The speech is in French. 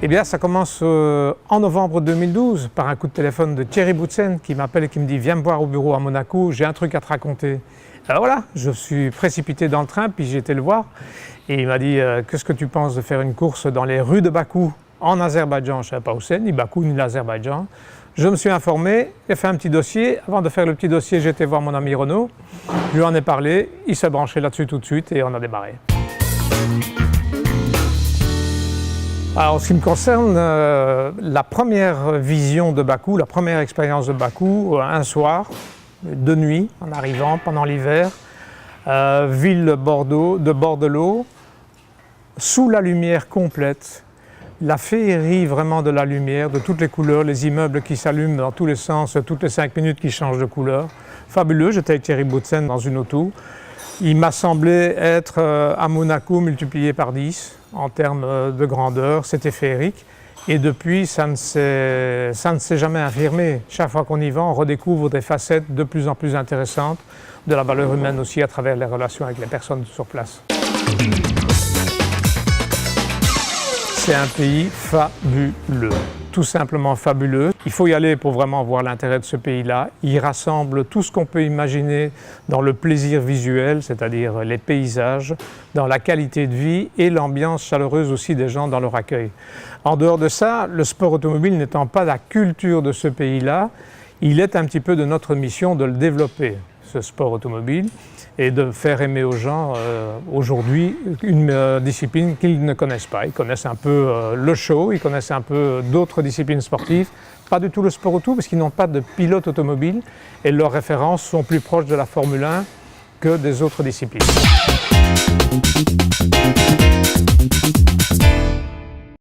Eh bien, ça commence en novembre 2012 par un coup de téléphone de Thierry Boutsen qui m'appelle et qui me dit « Viens me voir au bureau à Monaco, j'ai un truc à te raconter ». Alors voilà, je suis précipité dans le train, puis j'ai été le voir. Et il m'a dit « Qu'est-ce que tu penses de faire une course dans les rues de Bakou en Azerbaïdjan ?» Je ne savais pas où c'est, ni Bakou ni l'Azerbaïdjan. Je me suis informé, j'ai fait un petit dossier. Avant de faire le petit dossier, j'ai été voir mon ami Renaud. Je lui en ai parlé, il s'est branché là-dessus tout de suite et on a démarré. Alors, en ce qui me concerne, la première vision de Bakou, la première expérience de Bakou, un soir, de nuit, en arrivant pendant l'hiver, ville de bord de l'eau, sous la lumière complète, la féerie vraiment de la lumière, de toutes les couleurs, les immeubles qui s'allument dans tous les sens, toutes les 5 minutes qui changent de couleur. Fabuleux, j'étais avec Thierry Boutsen dans une auto. Il m'a semblé être à Monaco multiplié par 10 en termes de grandeur, c'était féerique. Et depuis, ça ne s'est jamais infirmé. Chaque fois qu'on y va, on redécouvre des facettes de plus en plus intéressantes, de la valeur humaine aussi à travers les relations avec les personnes sur place. C'est un pays fabuleux, tout simplement fabuleux. Il faut y aller pour vraiment voir l'intérêt de ce pays-là. Il rassemble tout ce qu'on peut imaginer dans le plaisir visuel, c'est-à-dire les paysages, dans la qualité de vie et l'ambiance chaleureuse aussi des gens dans leur accueil. En dehors de ça, le sport automobile n'étant pas la culture de ce pays-là, il est un petit peu de notre mission de le développer, ce sport automobile, et de faire aimer aux gens aujourd'hui une discipline qu'ils ne connaissent pas. Ils connaissent un peu le show, ils connaissent un peu d'autres disciplines sportives, pas du tout le sport auto parce qu'ils n'ont pas de pilote automobile et leurs références sont plus proches de la Formule 1 que des autres disciplines.